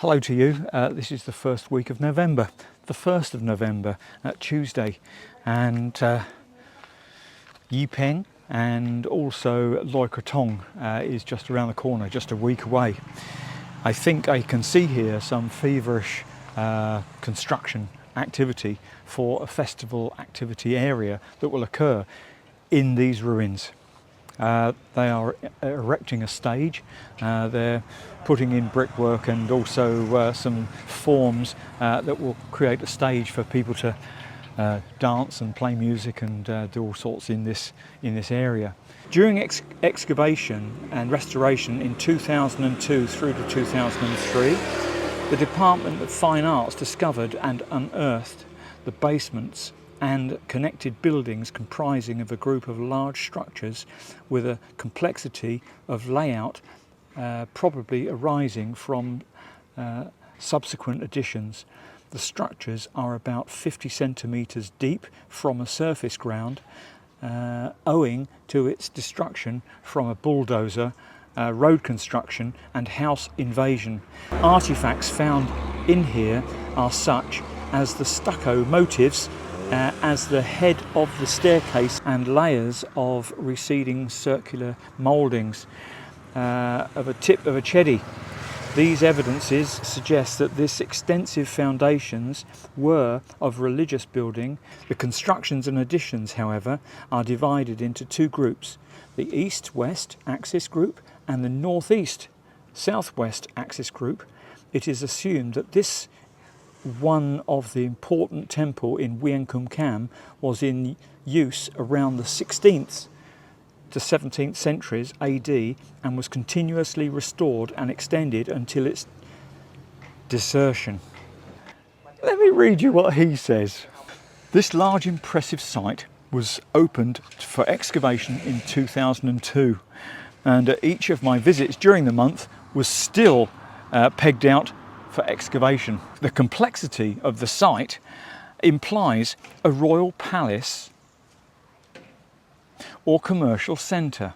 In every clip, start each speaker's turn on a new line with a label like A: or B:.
A: Hello to you. This is the first week of November, the 1st of November, Tuesday, and Yipeng and also Loi Krathong is just around the corner, just a week away. I think I can see here some feverish construction activity for a festival activity area that will occur in these ruins. They are erecting a stage, they're putting in brickwork and also some forms that will create a stage for people to dance and play music and do all sorts in this area. During excavation and restoration in 2002 through to 2003, the Department of Fine Arts discovered and unearthed the basements and connected buildings comprising of a group of large structures with a complexity of layout probably arising from subsequent additions. The structures are about 50 centimetres deep from a surface ground, owing to its destruction from a bulldozer, road construction and house invasion. Artefacts found in here are such as the stucco motifs as the head of the staircase and layers of receding circular mouldings of a tip of a chedi. These evidences suggest that this extensive foundations were of religious building. The constructions and additions, however, are divided into two groups, the east-west axis group and the northeast-southwest axis group. It is assumed that this one of the important temple in Wiang Kum Kam was in use around the 16th to 17th centuries AD and was continuously restored and extended until its desertion. Let me read you what he says. This large impressive site was opened for excavation in 2002, and each of my visits during the month was still pegged out for excavation. The complexity of the site implies a royal palace or commercial centre.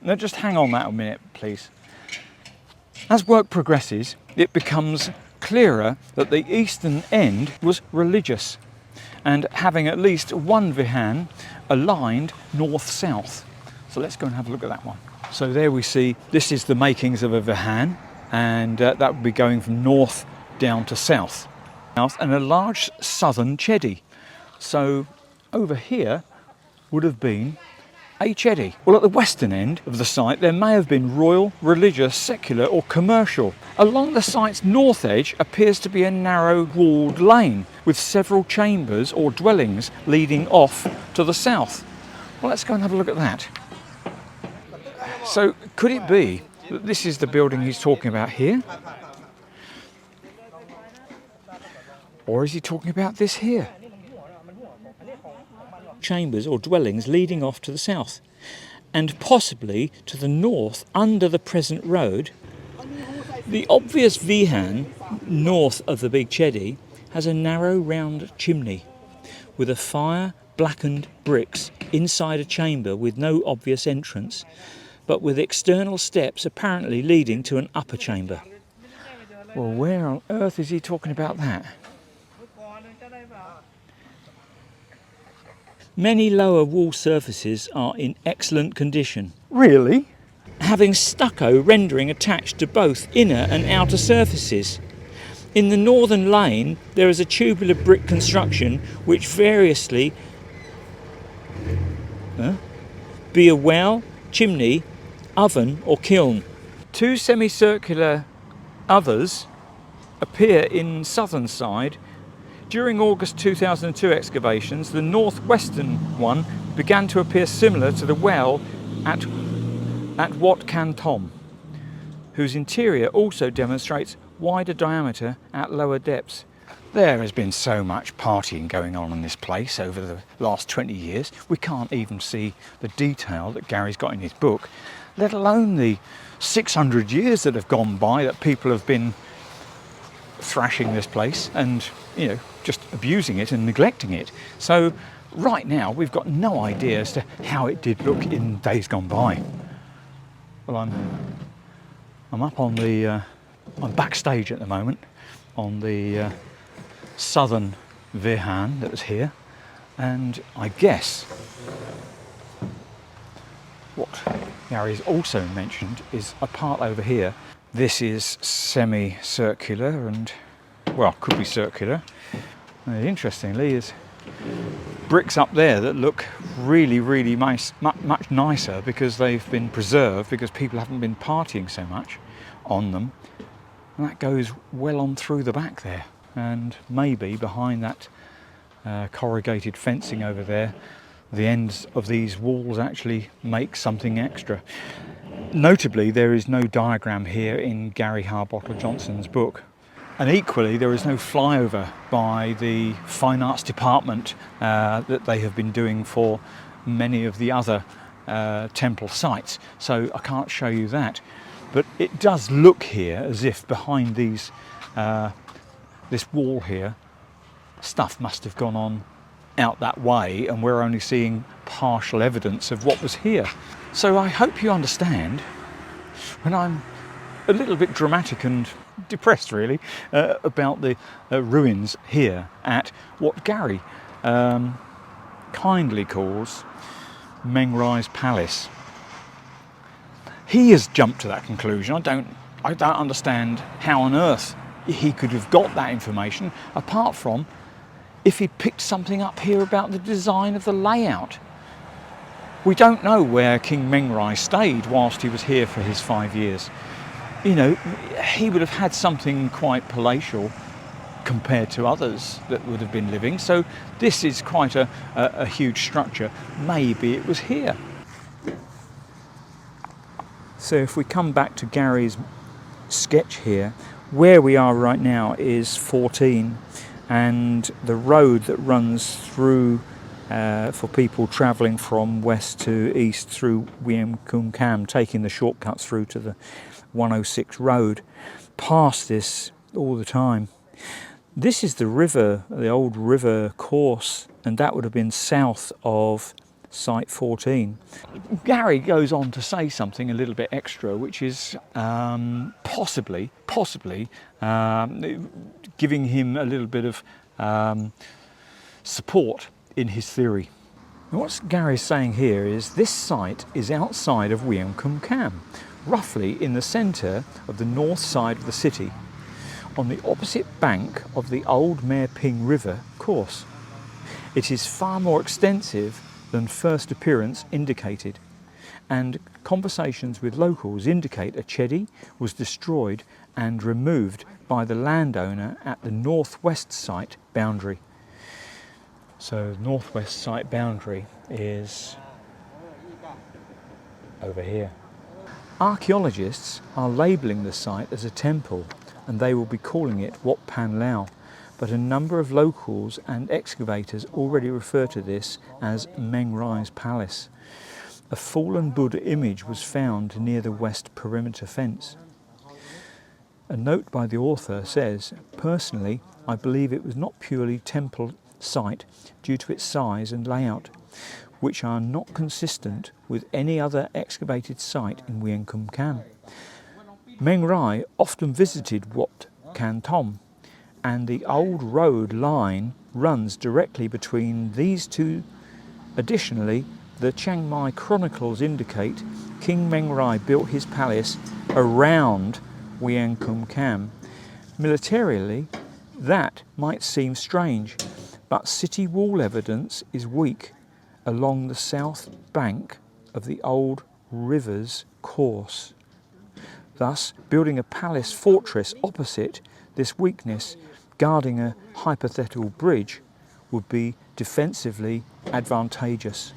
A: Now just hang on that a minute, please. As work progresses, it becomes clearer that the eastern end was religious and having at least one vihan aligned north-south. So let's go and have a look at that one. So there we see, this is the makings of a vihan, and that would be going from north down to south, and a large southern chedi. So over here would have been a chedi. Well, at the western end of the site there may have been royal, religious, secular or commercial. Along the site's north edge appears to be a narrow walled lane with several chambers or dwellings leading off to the south. Well, let's go and have a look at that. So could it be that this is the building he's talking about here? Or is he talking about this here? Chambers or dwellings leading off to the south and possibly to the north under the present road. The obvious vihan north of the big chedi has a narrow round chimney with a fire blackened bricks inside a chamber with no obvious entrance, but with external steps apparently leading to an upper chamber. Well, where on earth is he talking about that? Many lower wall surfaces are in excellent condition. Really? Having stucco rendering attached to both inner and outer surfaces. In the northern lane there is a tubular brick construction which variously be a well, chimney, oven or kiln. Two semicircular others appear in southern side. During August 2002 excavations, the northwestern one began to appear similar to the well at Wat Thom, whose interior also demonstrates wider diameter at lower depths. There has been so much partying going on in this place over the last 20 years, we can't even see the detail that Gary's got in his book, let alone the 600 years that have gone by that people have been thrashing this place and, you know, just abusing it and neglecting it. So right now we've got no idea as to how it did look in days gone by. Well, I'm up on the I'm backstage at the moment on the southern Virhan that was here, and I guess what Gary's also mentioned is a part over here. This is semi-circular and, well, could be circular. And interestingly, is bricks up there that look really nice, much nicer because they've been preserved, because people haven't been partying so much on them. And that goes well on through the back there, and maybe behind that corrugated fencing over there, the ends of these walls actually make something extra. Notably, there is no diagram here in Garry Harbottle-Johnson's book. And equally, there is no flyover by the Fine Arts Department that they have been doing for many of the other temple sites. So I can't show you that. But it does look here as if behind these, this wall here, stuff must have gone on out that way, and we're only seeing partial evidence of what was here. So I hope you understand when I'm a little bit dramatic and depressed really about the ruins here at what Garry kindly calls Mengrai's Palace. He has jumped to that conclusion. I don't understand how on earth he could have got that information, apart from if he picked something up here about the design of the layout. We don't know where King Mengrai stayed whilst he was here for his 5 years. You know, he would have had something quite palatial compared to others that would have been living. So this is quite a huge structure. Maybe it was here. So if we come back to Gary's sketch here, where we are right now is 14, and the road that runs through for people travelling from west to east through Wiang Kum Kam, taking the shortcuts through to the 106 road, past this all the time. This is the river, the old river course, and that would have been south of Site 14. Garry goes on to say something a little bit extra, which is possibly giving him a little bit of support in his theory. And what Gary's saying here is this site is outside of Wiang Kum Kam, roughly in the centre of the north side of the city, on the opposite bank of the old Mae Ping River course. It is far more extensive than first appearance indicated, and conversations with locals indicate a chedi was destroyed and removed by the landowner at the northwest site boundary. So the northwest site boundary is over here. Archaeologists are labelling the site as a temple, and they will be calling it Wat Pan Lao, but a number of locals and excavators already refer to this as Mengrai's Palace. A fallen Buddha image was found near the west perimeter fence. A note by the author says, "Personally, I believe it was not purely temple site due to its size and layout, which are not consistent with any other excavated site in Wiang Kum Kam. Mengrai often visited Wat Thom, and the old road line runs directly between these two. Additionally, the Chiang Mai chronicles indicate King Mengrai built his palace around Wiang Kum Kam. Militarily, that might seem strange, but city wall evidence is weak along the south bank of the old river's course. Thus, building a palace fortress opposite this weakness, guarding a hypothetical bridge, would be defensively advantageous."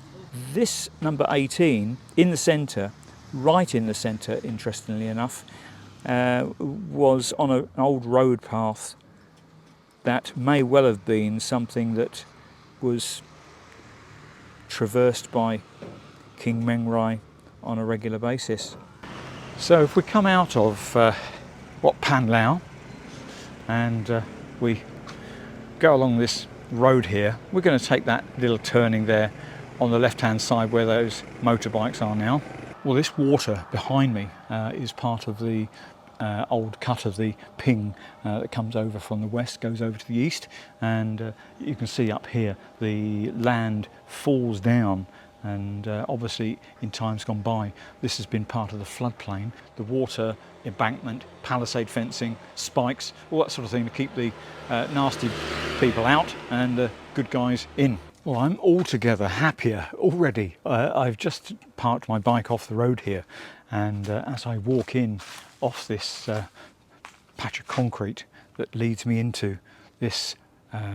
A: This number 18 in the centre, right in the centre, interestingly enough, was on an old road path that may well have been something that was traversed by King Mengrai on a regular basis. So if we come out of Wat Pan Lao and we go along this road here, we're going to take that little turning there on the left hand side where those motorbikes are now. Well, this water behind me is part of the old cut of the ping that comes over from the west, goes over to the east, and you can see up here the land falls down, and obviously in times gone by this has been part of the floodplain. The water embankment, palisade fencing, spikes, all that sort of thing to keep the nasty people out and the good guys in. Well, I'm altogether happier already. I've just parked my bike off the road here, and as I walk in off this patch of concrete that leads me into this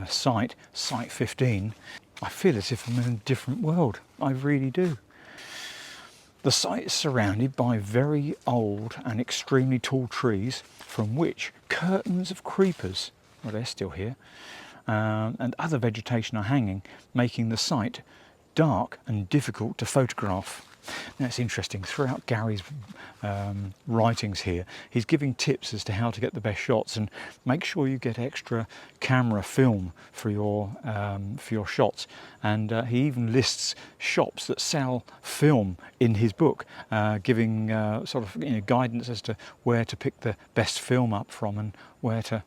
A: site 15, I feel as if I'm in a different world. I really do. The site is surrounded by very old and extremely tall trees, from which curtains of creepers, well, they're still here, and other vegetation are hanging, making the site dark and difficult to photograph. Now, it's interesting, throughout Garry's writings here, he's giving tips as to how to get the best shots, and make sure you get extra camera film for your shots. And he even lists shops that sell film in his book, giving sort of guidance as to where to pick the best film up from and where to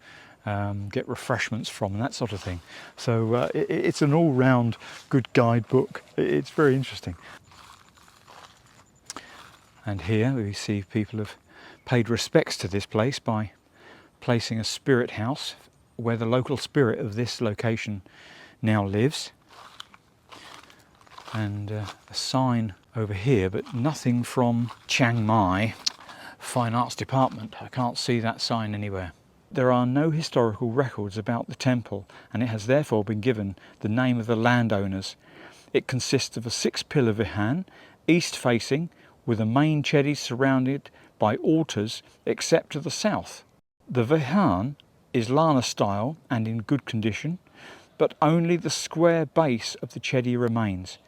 A: get refreshments from and that sort of thing. So it's an all-round good guidebook. It's very interesting. And here we see people have paid respects to this place by placing a spirit house where the local spirit of this location now lives, and a sign over here, but nothing from Chiang Mai Fine Arts Department. I can't see that sign anywhere. There are no historical records about the temple, and it has therefore been given the name of the landowners. It consists of a 6-pillar vihan, east facing, with a main chedi surrounded by altars except to the south. The vihan is Lanna style and in good condition, but only the square base of the chedi remains.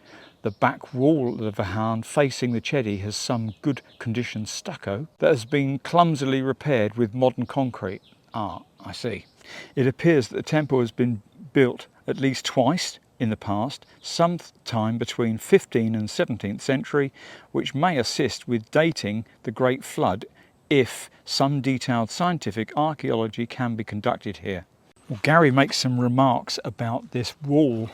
A: The back wall of the vihan facing the chedi has some good condition stucco that has been clumsily repaired with modern concrete. Ah, I see. It appears that the temple has been built at least twice in the past, sometime between 15th and 17th century, which may assist with dating the Great Flood if some detailed scientific archaeology can be conducted here. Well, Garry makes some remarks about this wall.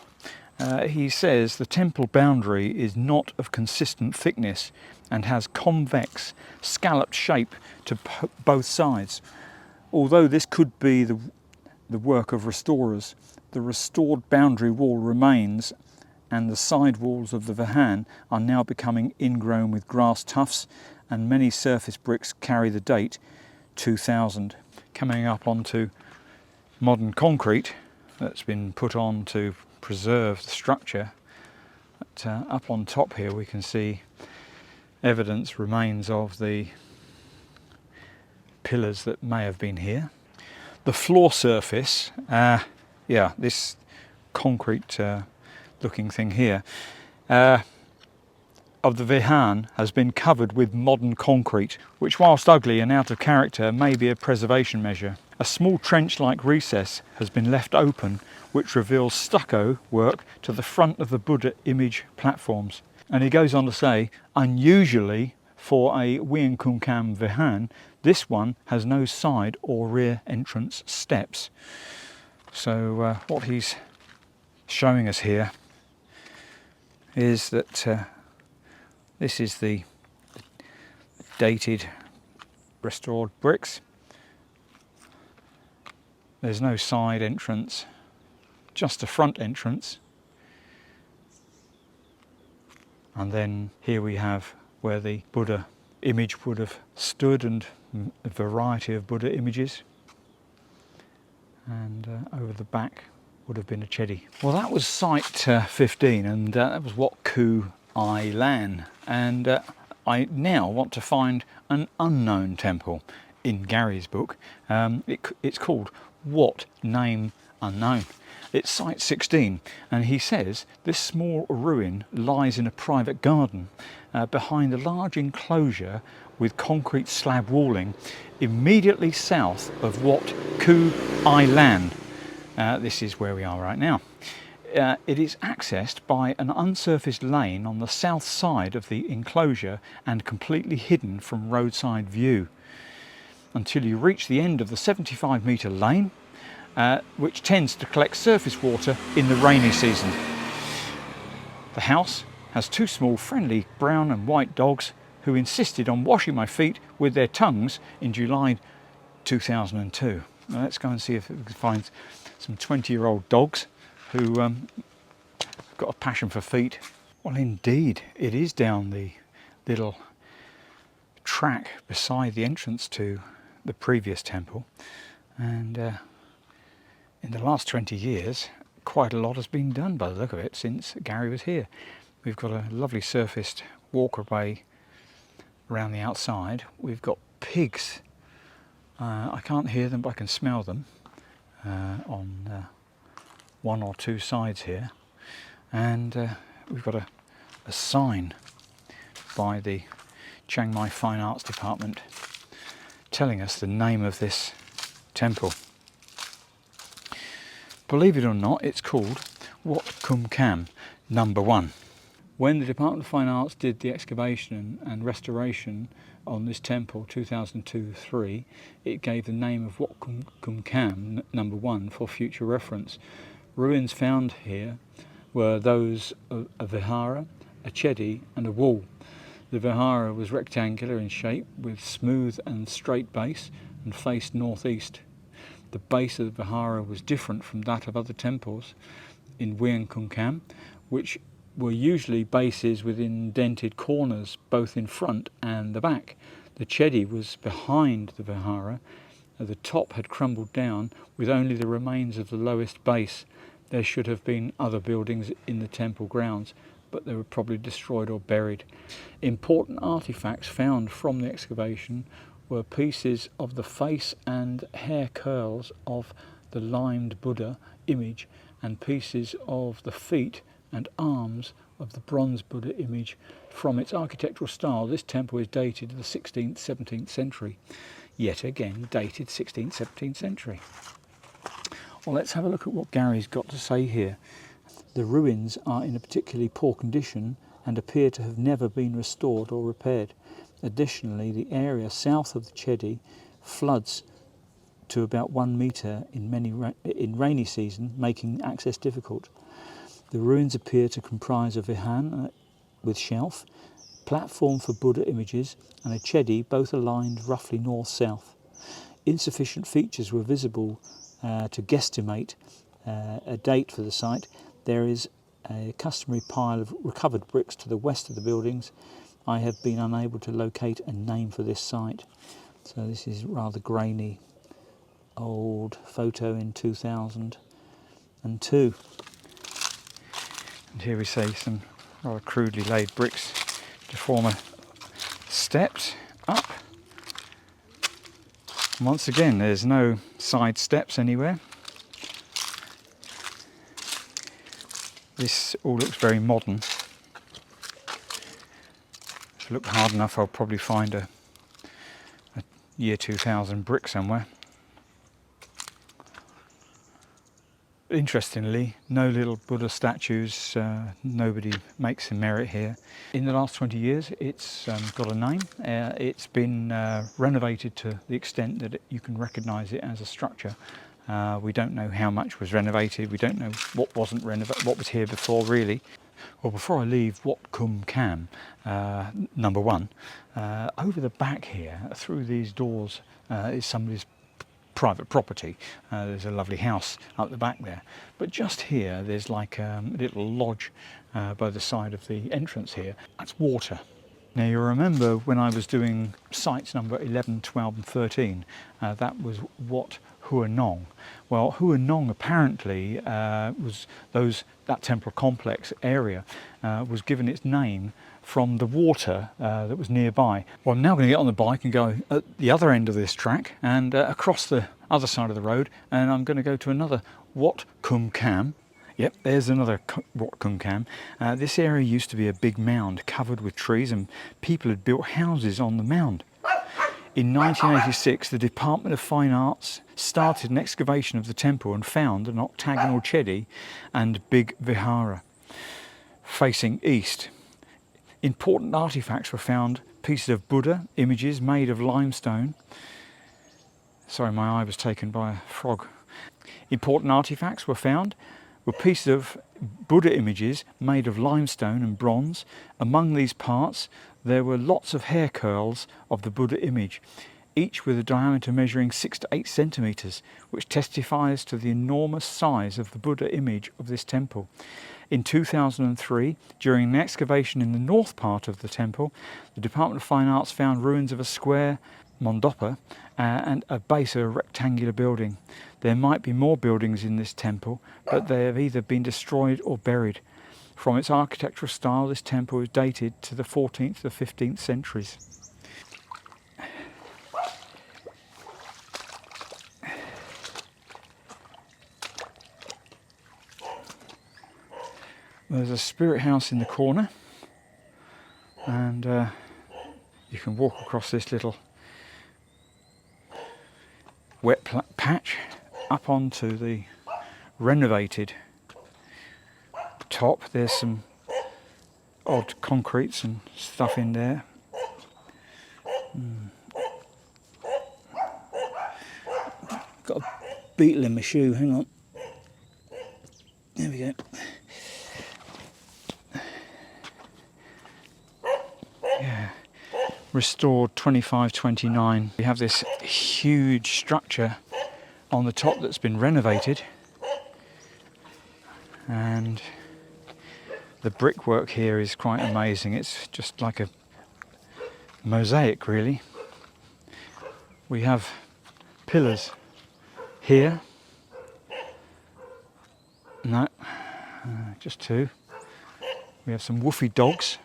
A: He says the temple boundary is not of consistent thickness and has convex, scalloped shape to both sides. Although this could be the work of restorers, the restored boundary wall remains, and the side walls of the vihan are now becoming ingrown with grass tufts, and many surface bricks carry the date 2000. Coming up onto modern concrete that's been put on to preserve the structure. But up on top here we can see evidence remains of the pillars that may have been here. The floor surface, this concrete looking thing here, of the vihan has been covered with modern concrete, which whilst ugly and out of character may be a preservation measure. A small trench-like recess has been left open, which reveals stucco work to the front of the Buddha image platforms. And he goes on to say, unusually for a Wiang Kum Kam vihan, this one has no side or rear entrance steps. So what he's showing us here is that this is the dated restored bricks. There's no side entrance, just a front entrance. And then here we have where the Buddha image would have stood, and a variety of Buddha images. And over the back would have been a chedi. Well, that was site 15, and that was Wat Ai Lan. And I now want to find an unknown temple in Garry's book. It's called What Name Unknown. It's site 16, and he says this small ruin lies in a private garden behind a large enclosure with concrete slab walling immediately south of Wat Ai Lan. This is where we are right now. It is accessed by an unsurfaced lane on the south side of the enclosure and completely hidden from roadside view. until you reach the end of the 75-metre lane, which tends to collect surface water in the rainy season. The house has two small friendly brown and white dogs who insisted on washing my feet with their tongues in July 2002. Now let's go and see if we can find some 20-year-old dogs who have got a passion for feet. Well, indeed, it is down the little track beside the entrance to the previous temple, and in the last 20 years quite a lot has been done by the look of it since Garry was here. We've got a lovely surfaced walkway around the outside. We've got pigs. I can't hear them, but I can smell them on one or two sides here. And we've got a sign by the Chiang Mai Fine Arts Department telling us the name of this temple. Believe it or not, it's called Wat Kum Kam No1. When the Department of Fine Arts did the excavation and restoration on this temple, 2002-3, it gave the name of Wat Kum Kam No1 for future reference. Ruins found here were those of a vihara, a chedi and a wall. The vihara was rectangular in shape with smooth and straight base and faced northeast. The base of the vihara was different from that of other temples in Wiang Kum Kam, which were usually bases with indented corners both in front and the back. The chedi was behind the vihara. The top had crumbled down with only the remains of the lowest base. There should have been other buildings in the temple grounds, but they were probably destroyed or buried. Important artifacts found from the excavation were pieces of the face and hair curls of the limed Buddha image and pieces of the feet and arms of the bronze Buddha image. From its architectural style, this temple is dated to the 16th, 17th century. Yet again, dated 16th, 17th century. Well, let's have a look at what Garry's got to say here. The ruins are in a particularly poor condition and appear to have never been restored or repaired. Additionally, the area south of the chedi floods to about 1 metre in rainy season, making access difficult. The ruins appear to comprise a vihan with shelf, platform for Buddha images and a chedi, both aligned roughly north-south. Insufficient features were visible to guesstimate a date for the site. There is a customary pile of recovered bricks to the west of the buildings. I have been unable to locate a name for this site. So this is rather grainy old photo in 2002. And here we see some rather crudely laid bricks to form a steps up. And once again, there's no side steps anywhere. This all looks very modern. If I look hard enough, I'll probably find a year 2000 brick somewhere. Interestingly, no little Buddha statues, nobody makes a merit here. In the last 20 years, it's got a name. It's been renovated to the extent that you can recognise it as a structure. We don't know how much was renovated. We don't know what wasn't renovated, what was here before, really. Well, before I leave Wat Kum Kam No1, over the back here, through these doors, is somebody's private property. There's a lovely house up the back there, but just here there's like a little lodge by the side of the entrance here. That's water. Now you remember when I was doing sites number 11, 12 and 13, that was Wat Hua Nong. Well, Hua Nong apparently was that temple complex area was given its name from the water that was nearby. Well, I'm now going to get on the bike and go at the other end of this track and across the other side of the road, and I'm going to go to another Wat Kum Kam. Yep, there's another Wat Kum Kam. This area used to be a big mound covered with trees, and people had built houses on the mound. In 1986, the Department of Fine Arts started an excavation of the temple and found an octagonal chedi and big vihara facing east. Important artifacts were found, pieces of Buddha images made of limestone, Sorry, my eye was taken by a frog. Important artefacts were found were pieces of Buddha images made of limestone and bronze. Among these parts there were lots of hair curls of the Buddha image, each with a diameter measuring 6 to 8 centimetres, which testifies to the enormous size of the Buddha image of this temple. In 2003, during an excavation in the north part of the temple, the Department of Fine Arts found ruins of a square mandapa and a base of a rectangular building. There might be more buildings in this temple, but they have either been destroyed or buried. From its architectural style, this temple is dated to the 14th to 15th centuries. There's a spirit house in the corner, and you can walk across this little wet patch up onto the renovated top. There's some odd concretes and stuff in there. Got a beetle in my shoe, hang on. There we go. Yeah, restored 2529. We have this huge structure on the top that's been renovated, and the brickwork here is quite amazing. It's just like a mosaic, really. We have pillars here. No, just two. We have some woofy dogs.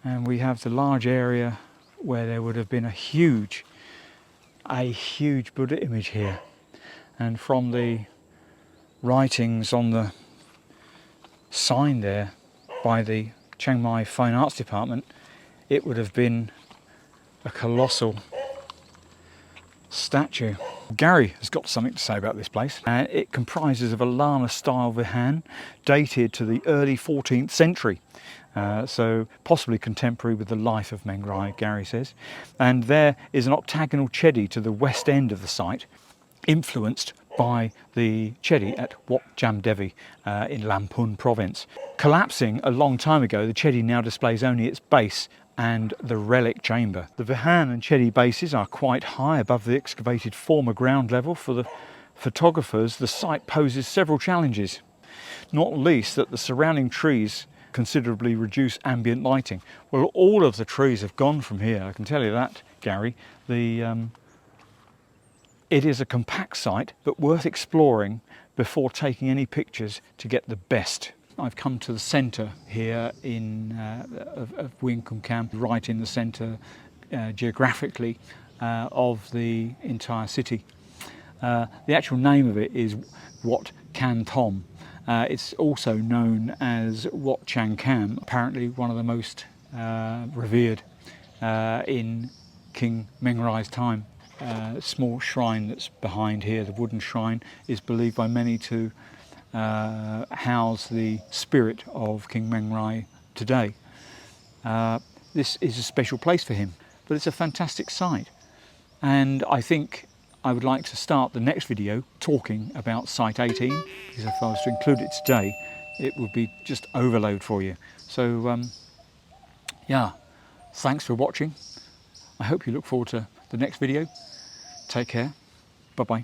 A: And we have the large area where there would have been a huge Buddha image here. And from the writings on the sign there by the Chiang Mai Fine Arts Department, it would have been a colossal statue. Garry has got something to say about this place. It comprises of a Lanna style vihan dated to the early 14th century. So possibly contemporary with the life of Mengrai, Garry says. And there is an octagonal chedi to the west end of the site, influenced by the chedi at Wat Jam Devi in Lampun province. Collapsing a long time ago, the chedi now displays only its base and the relic chamber. The vihan and chedi bases are quite high above the excavated former ground level. For the photographers, the site poses several challenges, not least that the surrounding trees considerably reduce ambient lighting. Well, all of the trees have gone from here, I can tell you that, Garry. It is a compact site, but worth exploring before taking any pictures to get the best. I've come to the centre here of Wiang Kum Kam, right in the centre geographically of the entire city. The actual name of it is Wat Thom. It's also known as Wat Chang Kam, apparently one of the most revered in King Mengrai's time. Small shrine that's behind here, the wooden shrine, is believed by many to house the spirit of King Mengrai today. This is a special place for him, but it's a fantastic site, and I think I would like to start the next video talking about Site 18, because if I was to include it today, it would be just overload for you. So yeah, thanks for watching. I hope you look forward to the next video. Take care. Bye-bye.